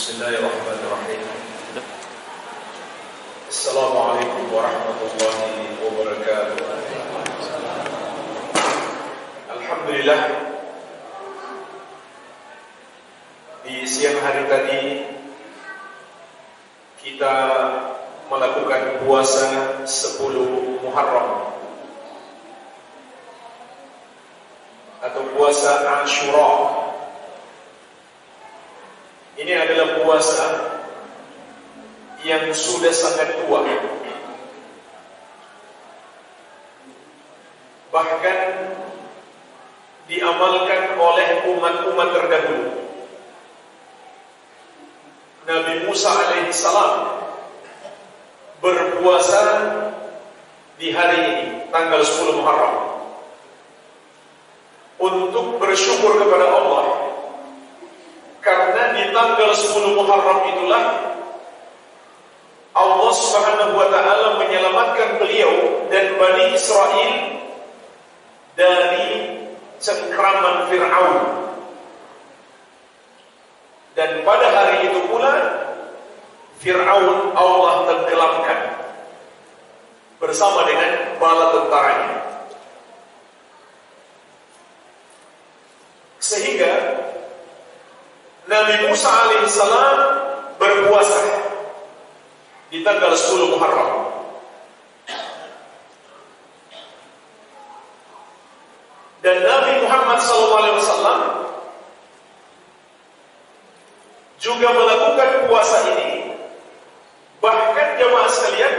Bismillahirrahmanirrahim. Assalamualaikum warahmatullahi wabarakatuh. Alhamdulillah, di siang hari tadi kita melakukan puasa 10 Muharram atau puasa Ashura. Ini adalah puasa yang sudah sangat tua. Bahkan diamalkan oleh umat-umat terdahulu. Nabi Musa alaihissalam berpuasa di hari ini, tanggal 10 Muharram, untuk bersyukur kepada Allah. Karena di tanggal 10 Muharram itulah Allah Subhanahu wa ta'ala menyelamatkan beliau dan Bani Israel dari cengkraman Fir'aun. Dan pada hari itu pula Fir'aun Allah tenggelamkan bersama dengan bala tentaranya. Sehingga Nabi Musa alaihissalam berpuasa di tanggal 10 Muharram. Dan Nabi Muhammad SAW juga melakukan puasa ini. Bahkan jemaah sekalian,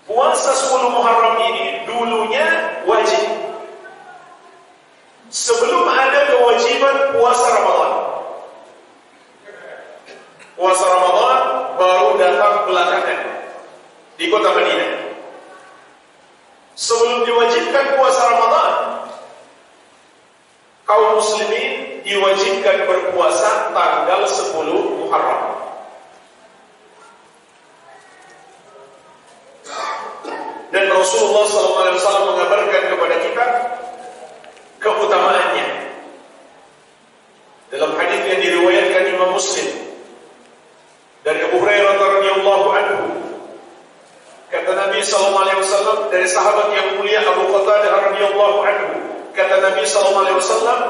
puasa 10 Muharram ini dulunya wajib. Sebelum ada kewajiban puasa Ramadan. Puasa Ramadan baru datang belakangan di kota Madinah. Sebelum diwajibkan puasa Ramadan, kaum muslimin diwajibkan berpuasa tanggal 10 Muharram. Dan Rasulullah SAW mengabarkan kepada kita keutamaannya dalam hadis yang diriwayatkan Imam Muslim dari Abu Hurairah radhiyallahu anhu. Kata Nabi sallallahu alaihi wasallam, dari sahabat yang mulia Abu Qatadah radhiyallahu anhu, kata Nabi sallallahu alaihi wasallam,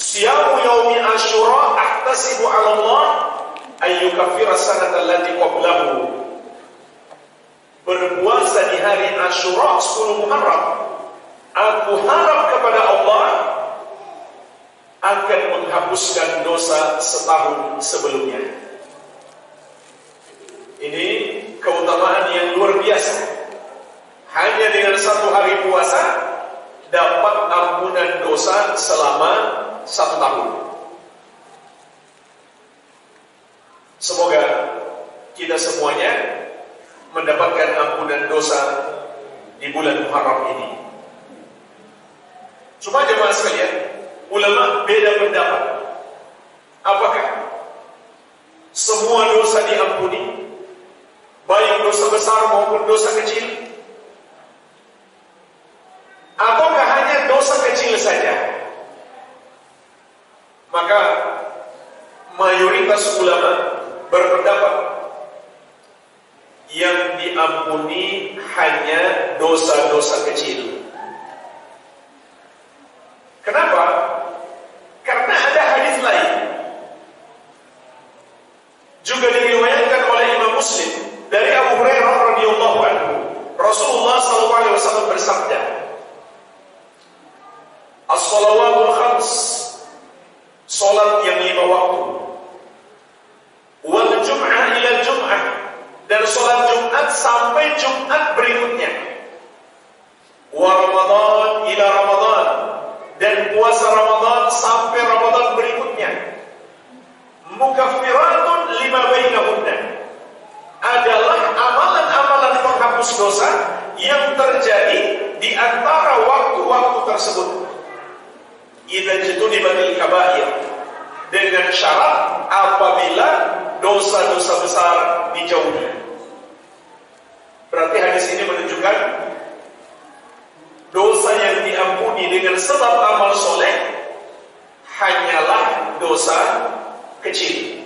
"Siyamu yaumi Asyura ahtasibu 'ala Allah ay yukaffira as-sanata allati qablahu." Berpuasa di hari Asyura 10 Muharram, aku harap kepada Allah akan menghapuskan dosa setahun sebelumnya. Ini keutamaan yang luar biasa. Hanya dengan satu hari puasa dapat ampunan dosa selama 1 tahun. Semoga kita semuanya mendapatkan ampunan dosa di bulan Muharram ini. Cuma jemaah sekalian, ulama beda pendapat. Apakah semua dosa diampuni, baik dosa besar maupun dosa kecil? Ataukah hanya dosa kecil saja? Maka mayoritas ulama berpendapat yang diampuni hanya dosa-dosa kecil. Kenapa? Karena ada hadis lain juga diriwayatkan oleh Imam Muslim dari Abu Hurairah radhiyallahu anhu. Rasulullah SAW bersabda, "As-shalawatul khams," salat yang 5 waktu, "wal jum'ah ila jum'ah," dan salat Jumat sampai Jumat berikutnya, "wa Ramadan ila Ramadan," dan puasa Ramadan sampai Ramadan berikutnya, "mukaffiratun lima bainahunna," adalah amalan-amalan penghapus dosa yang terjadi di antara waktu-waktu tersebut. Idza jutunibatil kabair, dengan syarat apabila dosa-dosa besar dijauhi. Berarti hadis ini menunjukkan dosa yang diampuni dengan sebab amal soleh hanyalah dosa kecil.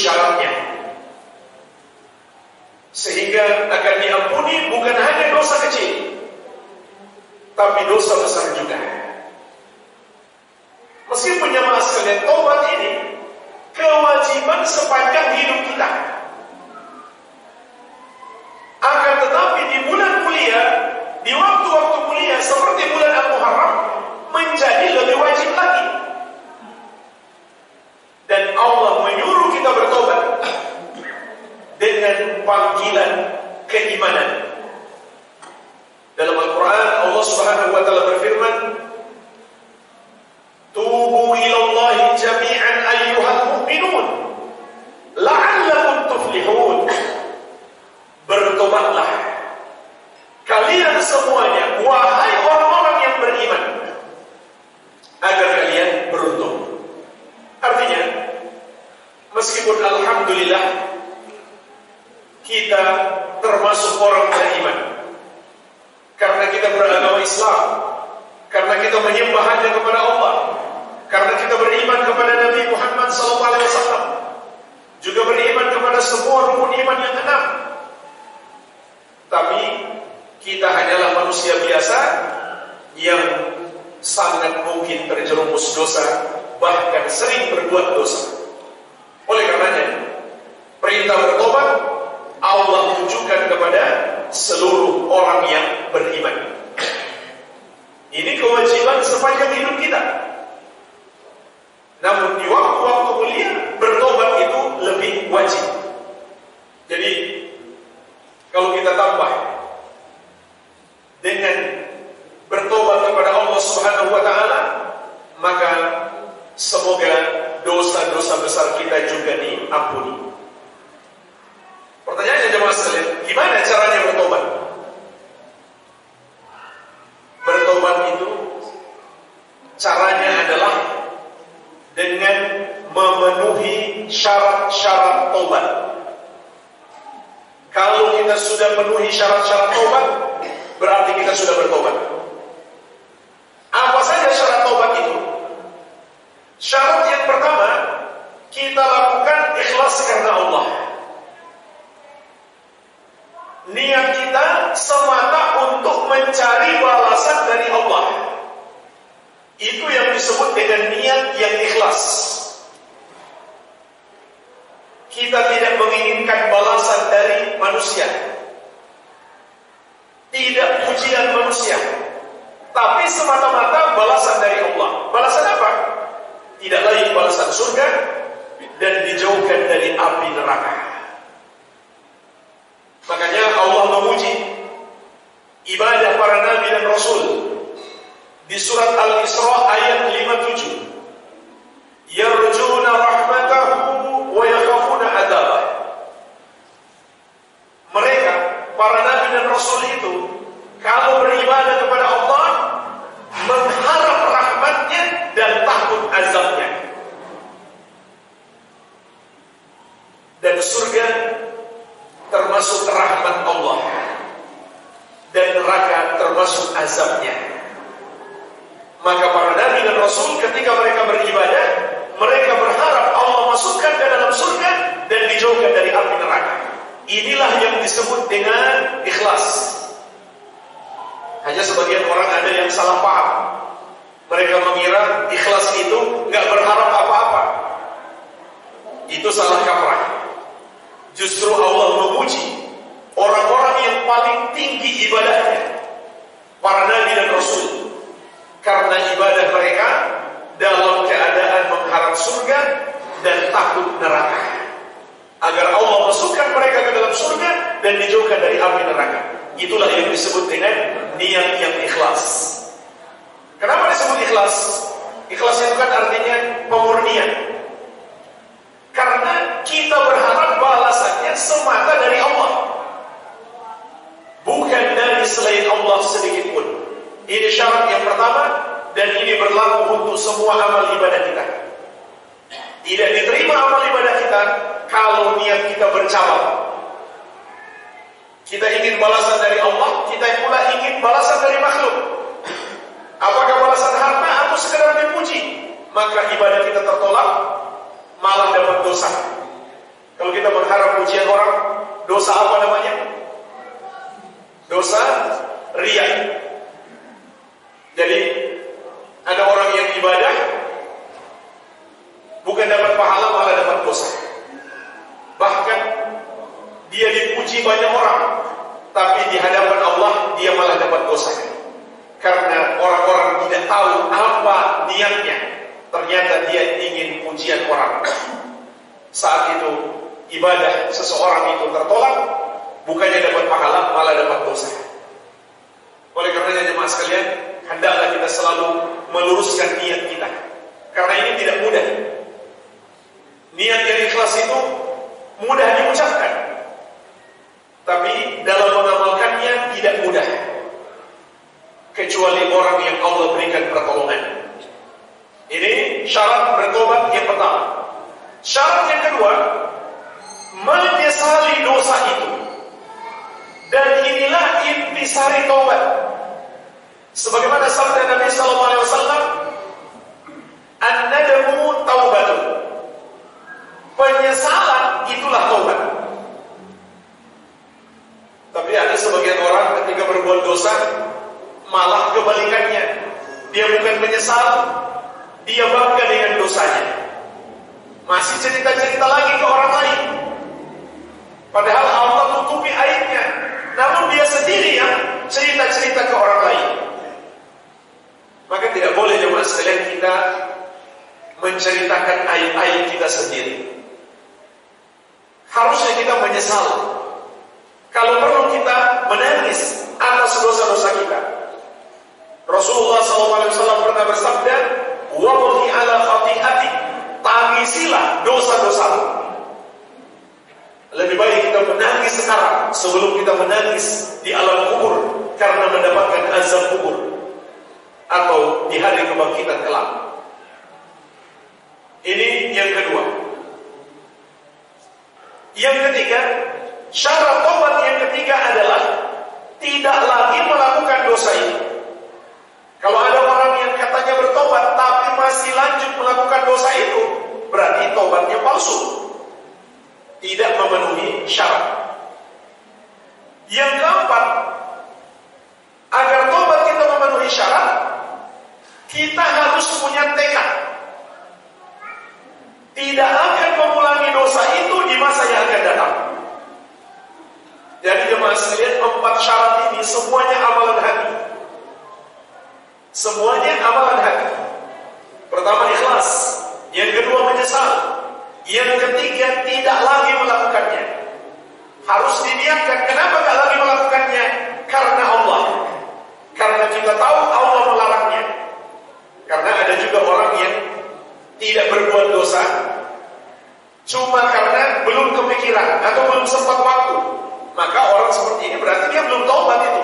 syaratnya. Sehingga akan diampuni bukan hanya dosa kecil, tapi dosa besar juga. Meskipun jemaah sekalian, taubat ini kewajiban sepanjang hidup kita. Akan tetapi di bulan mulia, di waktu-waktu mulia seperti bulan Al-Muharram, menjadi lebih wajib lagi. Dan Allah menyuruh kita bertobat dengan panggilan keimanan. Dalam Al-Quran Allah Subhanahu wa taala berfirman, "Tubu ilallahi jami'an ayyuhal mu'minun la'allakum tuflihun." Bertobatlah kalian semuanya, wahai orang-orang yang beriman, agar kalian beruntung. Artinya, meskipun alhamdulillah kita termasuk orang beriman, karena kita beragama Islam, karena kita menyembah hanya kepada Allah, karena kita beriman kepada Nabi Muhammad SAW, juga beriman kepada semua rukun iman yang 6. Tapi kita hanyalah manusia biasa yang sangat mungkin terjerumus dosa, bahkan sering berbuat dosa. Oleh karenanya, perintah bertobat Allah tunjukkan kepada seluruh orang yang beriman. Ini kewajiban sepanjang hidup kita. Namun di waktu-waktu mulia, bertobat itu lebih wajib. Jadi kalau kita tambah dengan bertobat kepada Allah Subhanahu wa taala, maka semoga dosa-dosa besar kita juga diampuni. Pertanyaannya jemaah sekalian, gimana caranya bertobat? Bertobat itu caranya adalah dengan memenuhi syarat-syarat tobat. Kalau kita sudah memenuhi syarat-syarat tobat, berarti kita sudah bertobat. Apa saja syarat tobat itu? Syarat yang pertama, kita lakukan ikhlas karena Allah. Niat kita semata untuk mencari balasan dari Allah. Itu yang disebut dengan niat yang ikhlas. Kita tidak menginginkan balasan dari manusia, tidak pujian manusia, tapi semata-mata balasan dari Allah. Balasan apa? Tidak lain balasan surga dan dijauhkan dari api neraka. Makanya Allah memuji ibadah para nabi dan rasul di surat Al-Isra ayat 57. Yarjuna rahmatahu wa yakhafuna adzabah. Mereka, para nabi dan rasul itu, kalau beribadah kepada Allah, mengharap rahmatnya dan takut azabnya. Dan surga termasuk rahmat Allah, dan neraka termasuk azabnya. Maka para nabi dan rasul ketika mereka beribadah, mereka berharap Allah masukkan ke dalam surga dan dijauhkan dari api neraka. Inilah yang disebut dengan ikhlas. Hanya sebagian orang ada yang salah paham. Mereka mengira ikhlas itu nggak berharap apa-apa. Itu salah kaprah. Justru Allah memuji orang-orang yang paling tinggi ibadahnya, para nabi dan rasul, karena ibadah mereka dalam keadaan mengharap surga dan takut neraka, agar Allah masukkan mereka ke dalam surga dan dijauhkan dari api neraka. Itulah yang disebut dengan niat yang ikhlas. Kenapa disebut ikhlas? Ikhlas itu kan artinya pemurnian. Karena kita berharap balasannya semata dari Allah, bukan dari selain Allah sedikit pun. Ini syarat yang pertama, dan ini berlaku untuk semua amal ibadah kita. Tidak diterima amal ibadah kita kalau niat kita bercabang. Kita ingin balasan dari Allah, kita pula ingin balasan dari makhluk. Apakah balasan harta atau sekedar dipuji? Maka ibadah kita tertolak, malah dapat dosa. kita mengharap pujian orang, dosa apa namanya? Dosa riya. Jadi ada orang yang ibadah bukan dapat pahala, malah dapat dosa. Bahkan dia dipuji banyak orang, tapi di hadapan Allah dia malah dapat dosa. Karena orang-orang tidak tahu apa niatnya. Ternyata dia ingin pujian orang. Saat itu ibadah seseorang itu tertolak, bukannya dapat pahala, malah dapat dosa. Oleh karenanya jemaah sekalian, hendaklah kita selalu meluruskan niat kita. Karena ini tidak mudah. Niat yang ikhlas itu mudah diucapkan, tapi dalam mengamalkannya tidak mudah. Kecuali orang yang Allah berikan pertolongan. Ini syarat bertobat yang pertama. Syarat yang kedua, menyesali dosa itu. Dan inilah intisari taubat. Sebagaimana sabda Nabi sallallahu alaihi wasallam, "An-nadamu taubatun." Penyesalan itulah taubat. Tapi ada sebagian orang ketika berbuat dosa malah kebalikannya. Dia bukan menyesal, dia bangga dengan dosanya. Masih cerita-cerita lagi ke orang lain. Padahal Allah tutupi aibnya, namun dia sendiri yang cerita-cerita ke orang lain. Maka tidak boleh jemaah sekalian kita menceritakan aib-aib kita sendiri. Harusnya kita menyesal. Kalau perlu kita menangis atas dosa-dosa kita. Rasulullah SAW pernah bersabda, "Wabki ala khati'ati," tangisilah dosa-dosamu. Lebih baik kita menangis sekarang sebelum kita menangis di alam kubur karena mendapatkan azab kubur atau di hari kebangkitan kelak. Ini yang kedua. Yang ketiga, syarat tobat yang ketiga adalah tidak lagi melakukan dosa ini. Kalau ada orang yang katanya bertobat tapi masih lanjut melakukan dosa itu, berarti tobatnya palsu, tidak memenuhi syarat. Yang keempat, agar tobat kita memenuhi syarat, kita harus punya tekad. Tidak akan mengulangi dosa itu di masa yang akan datang. Jadi jemaah sekalian, 4 syarat ini semuanya amalan hati. Semuanya amalan hati. Pertama, ikhlas. Yang kedua, menyesal. Yang ketiga, tidak lagi melakukannya. Harus diniatkan. Kenapa tidak lagi melakukannya? Karena Allah. Karena kita tahu Allah melarangnya. Karena ada juga orang yang tidak berbuat dosa cuma karena belum kepikiran atau belum sempat waktu. Maka orang seperti ini berarti dia belum taubat itu.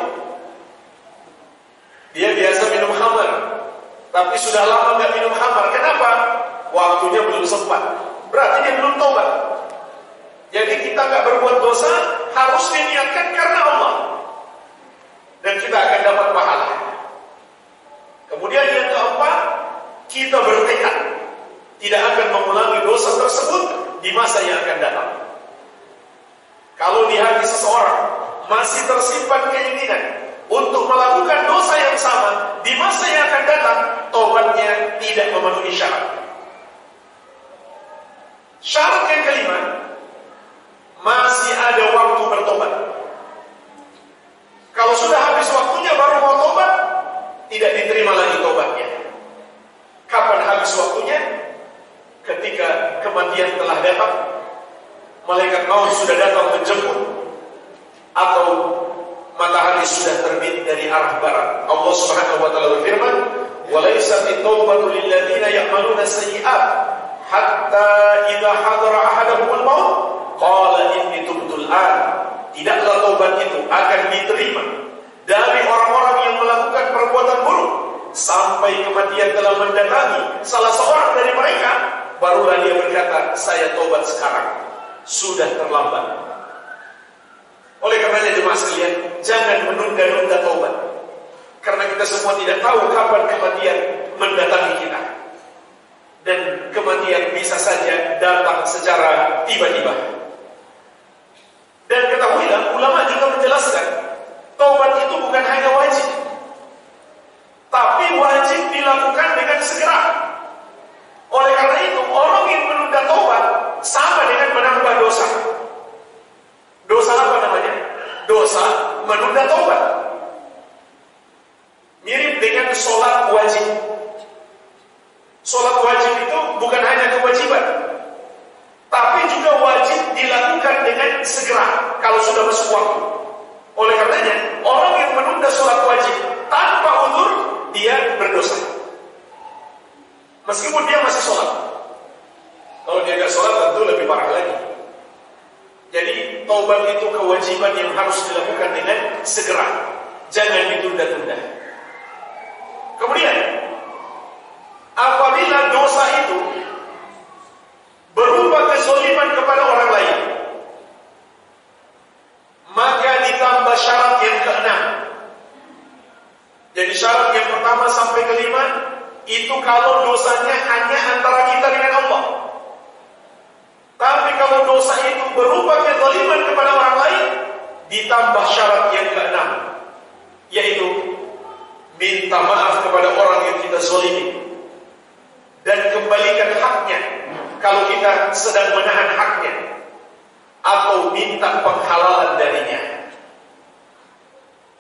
Dia biasa minum khamar, tapi sudah lama nggak minum khamar. Kenapa? Waktunya belum sempat. Berarti dia belum taubat. Jadi kita nggak berbuat dosa harus diniatkan karena Allah, dan kita akan dapat pahala. Kemudian yang keempat, kita bertekad tidak akan mengulangi dosa tersebut di masa yang akan datang. Kalau di hati seseorang masih tersimpan keinginan untuk melakukan dosa yang sama di masa yang akan datang, tobatnya tidak memenuhi syarat. Syarat yang kelima, masih ada waktu bertobat. Kalau sudah habis waktunya baru mau tobat, tidak diterima lagi tobatnya. Kapan habis waktunya? Ketika kematian telah datang, malaikat maut sudah datang menjemput, atau matahari sudah terbit dari arah barat. Allah Subhanahu wa taala berfirman, "Wa laysat at-taubatu lil ladzina ya'maluna sayyi'at hatta idza hadara ahaduhumul maut qala inni tubtu al-an." Tidaklah taubat itu akan diterima dari orang-orang yang melakukan perbuatan buruk sampai kematian telah mendatangi salah seorang dari mereka, barulah dia berkata, "Saya taubat sekarang." Sudah terlambat. Oleh karenanya jemaah sekalian, jangan menunda-nunda taubat. Karena kita semua tidak tahu kapan kematian mendatangi kita. Dan kematian bisa saja datang secara tiba-tiba. hanya wajib, tapi wajib dilakukan dengan segera. Oleh karena itu, orang yang menunda taubat sama dengan menambah dosa. Dosa apa namanya? Dosa menunda taubat. Mirip dengan sholat wajib. Sholat wajib itu bukan hanya kewajiban, tapi juga wajib dilakukan dengan segera kalau sudah masuk waktu. Oleh karenanya, orang yang menunda sholat wajib tanpa uzur, dia berdosa. Meskipun dia masih sholat. Kalau dia tidak sholat tentu lebih parah lagi. Jadi taubat itu kewajiban yang harus dilakukan dengan segera, jangan ditunda-tunda. Kemudian, apabila dosa itu berupa kezaliman kepada orang lain, maka ditambah syarat yang keenam. Jadi syarat yang pertama sampai kelima itu kalau dosanya hanya antara kita dengan Allah. Tapi kalau dosa itu berupa kezaliman kepada orang lain, ditambah syarat yang keenam, yaitu minta maaf kepada orang yang kita zalimi dan kembalikan haknya kalau kita sedang menahan haknya, atau minta penghalalan darinya.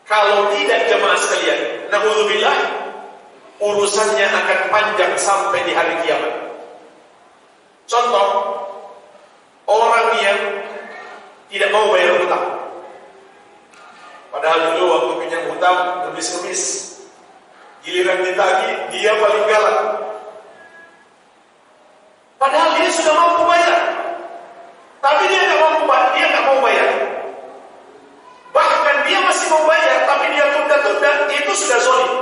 Kalau tidak, jemaah sekalian, na'udzubillah, urusannya akan panjang sampai di hari kiamat. Contoh, orang yang tidak mau bayar hutang. Padahal dulu waktu pinjam hutang ngemis-ngemis, giliran ditagih dia paling galak. Padahal dia sudah mampu bayar, tapi dia nggak mau bayar. Bahkan dia masih mau bayar, tapi dia tunda-tunda, itu sudah zalim.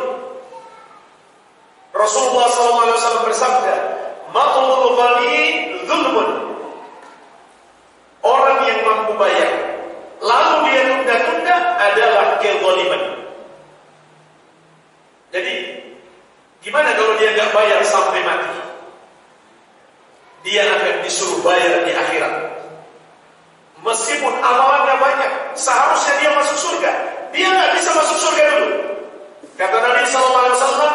Rasulullah SAW bersabda, "Matlul ghani dzulmun." Orang yang mampu bayar, lalu dia tunda-tunda adalah kezaliman. Jadi, gimana kalau dia nggak bayar sampai mati? Dia akan disuruh bayar di akhirat. Meskipun amalannya banyak, seharusnya dia masuk surga, dia nggak bisa masuk surga dulu. Kata Nabi SAW,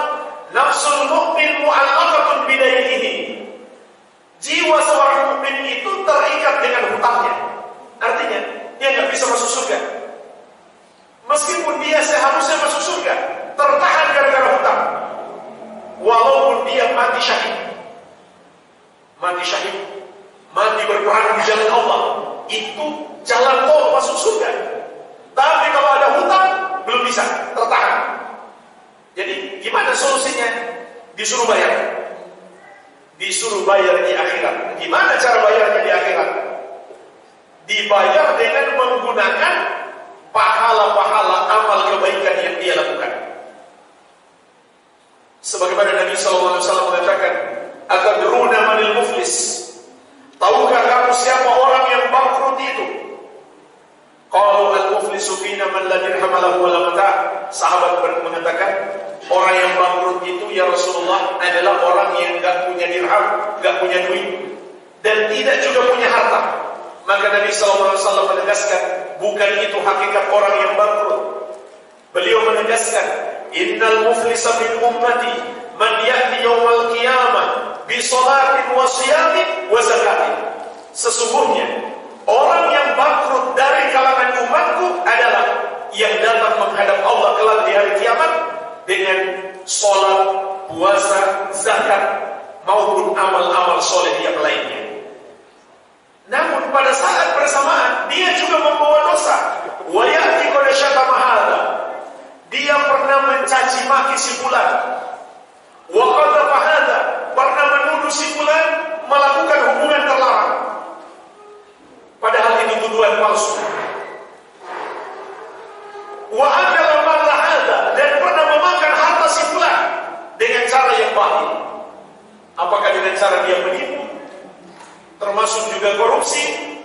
"Nafsul mu'min mu'allaqatun bidainihi." Jiwa seorang mukmin itu terikat dengan hutangnya. Artinya, dia nggak bisa masuk surga. Meskipun dia seharusnya masuk surga, tertahan gara-gara hutang. Walaupun dia mati syahid. Mati syahid, mati berperang di jalan Allah, itu jalan tol masuk surga. Tapi kalau ada hutang, belum bisa, tertahan. Jadi gimana solusinya? Disuruh bayar. Disuruh bayar di akhirat. Gimana cara bayarnya di akhirat? Dibayar dengan menggunakan pahala-pahala amal kebaikan yang dia lakukan. Sebagaimana Nabi SAW mengatakan, "Atadruna manil muflis?" Tahukah kamu siapa orang yang bangkrut itu? Qalu al-muflisu fina man la dirham lahu wa la mata'. Sahabat mengatakan, orang yang bangkrut itu ya Rasulullah adalah orang yang enggak punya dirham, enggak punya duit, dan tidak juga punya harta. Maka Nabi SAW menegaskan, bukan itu hakikat orang yang bangkrut. Beliau menegaskan, "Innal muflisa min ummati man ya'ti yawmal qiyamah bi shalatin wa siyamin wa zakatin." Sesungguhnya orang yang bangkrut dari kalangan umatku adalah yang datang menghadap Allah kelak di hari kiamat dengan sholat, puasa, zakat maupun amal-amal soleh yang lainnya. Namun pada saat bersamaan dia juga membawa dosa. Wa ya'ti qad syatama hadza. Dia pernah mencaci maki si fulan. Wa qadhafa hadza, pernah menuduh si fulan melakukan hubungan terlarang. Padahal ini tuduhan palsu. Wa akala mala hadza, dan pernah memakan harta si fulan dengan cara yang batil. Apakah dengan cara dia menipu, termasuk juga korupsi,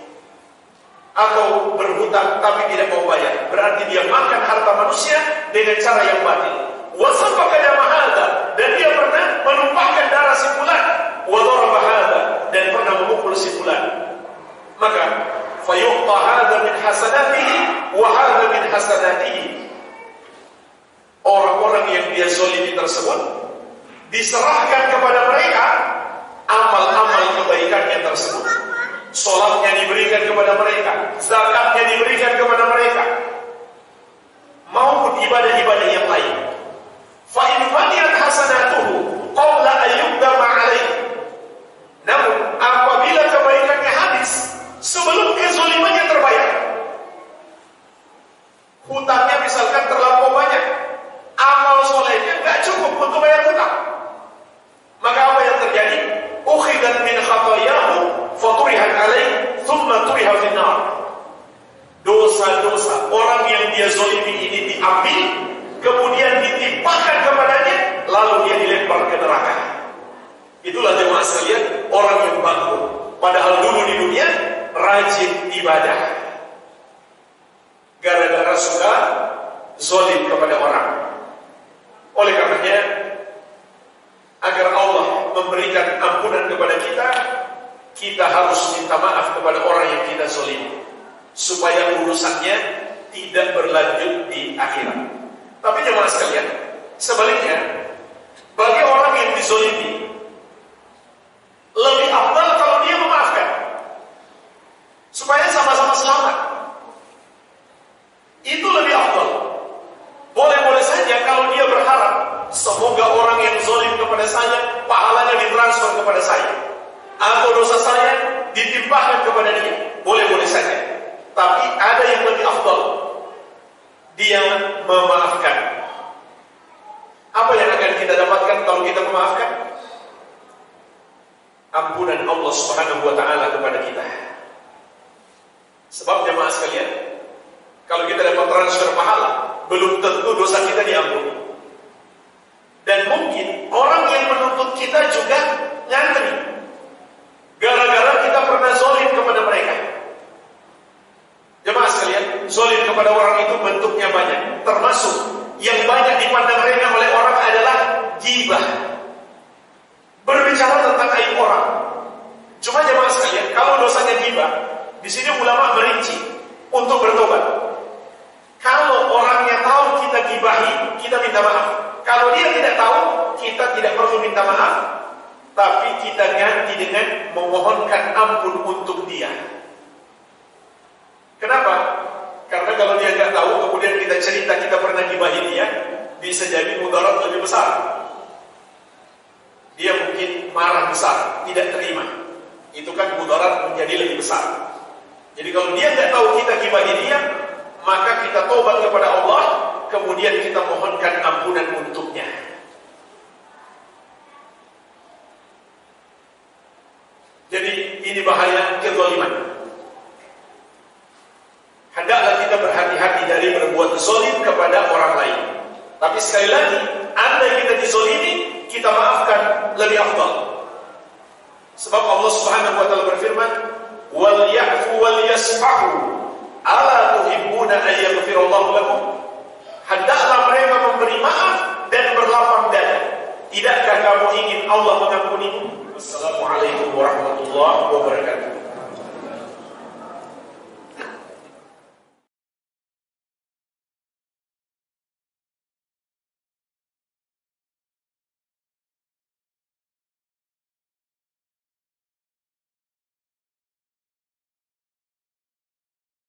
atau berhutang tapi tidak mau bayar? Berarti dia makan harta manusia dengan cara yang batil. Wa sabaka dama hadza, dan dia pernah menumpahkan darah si fulan. Wa daraba hadza, dan pernah memukul si fulan. Maka fayuqta hadza min hasanatihi wa hadza min hasanatihi. orang-orang yang dia zolimi tersebut, diserahkan kepada mereka amal-amal kebaikannya tersebut. Sholatnya diberikan kepada mereka, zakatnya diberikan kepada mereka, maupun ibadah-ibadah yang lain. Fa in faniyat hasanatuhu qabla an yuqdama alaihi. Namun apabila kebaikannya habis sebelum kezalimannya terbayar, hutangnya misalkan terlampau banyak, amal solehnya nggak cukup untuk bayar hutang, maka apa yang terjadi? Ukhidat min khatayahu faturihat alaihi thumma turiha finnar. Dosa-dosa orang yang dia zalimi ini diambil, kemudian ditimpakan kepadanya, lalu dia dilempar ke neraka. Itulah jemaah sekalian, orang yang bangkrut padahal dulu di dunia rajin ibadah, gara-gara suka zalim kepada orang. Oleh karenanya, agar Allah memberikan ampunan kepada kita, kita harus minta maaf kepada orang yang kita zalimi, supaya urusannya tidak berlanjut di akhirat. Tapi jemaah sekalian, sebaliknya, bagi orang yang dizalimi, lebih afdal kalau dia memaafkan, supaya sama-sama selamat. Itu lebih afdal. Boleh-boleh saja kalau dia berharap, semoga orang yang zalim kepada saya, pahalanya ditransfer kepada saya, atau dosa saya ditimpakan kepada dia. Boleh-boleh saja. Tapi ada yang lebih afdal, dia memaafkan. Apa yang akan kita dapatkan kalau kita memaafkan? Ampunan Allah Subhanahu wa ta'ala kepada kita. Sebab jemaah sekalian, kalau kita dapat transfer pahala, belum tentu dosa kita diampuni. Dan mungkin orang yang menuntut kita juga nyantri, gara-gara kita pernah zalim kepada mereka. Jemaah sekalian, zalim kepada orang itu bentuknya banyak. Termasuk yang banyak dipandang remeh oleh orang adalah ghibah, berbicara tentang aib orang. Cuma jemaah sekalian, kalau dosanya ghibah, di sini ulama merinci untuk bertobat. Kalau orangnya tahu kita gibahi, kita minta maaf. Kalau dia tidak tahu, kita tidak perlu minta maaf, tapi kita ganti dengan memohonkan ampun untuk dia. Kenapa? Karena kalau dia nggak tahu, kemudian kita cerita kita pernah gibahi dia, bisa jadi mudarat lebih besar. Dia mungkin marah besar, tidak terima. Itu kan mudarat menjadi lebih besar. Jadi kalau dia nggak tahu kita gibahi dia, maka kita tobat kepada Allah, kemudian kita mohonkan ampunan untuknya. Jadi ini bahaya kezaliman. Hendaklah kita berhati-hati dari berbuat zalim kepada orang lain. Tapi sekali lagi, andai kita dizalimi, kita maafkan, lebih afdal. Sebab Allah Subhanahu wa ta'ala berfirman, "Wal ya'fu wal yasfahu, ala tuhibbuna an yaghfirallahu lakum." Hendaklah mereka memberi maaf dan berlapang dada. Tidakkah kamu ingin Allah mengampunimu? Wassalamualaikum warahmatullahi wabarakatuh.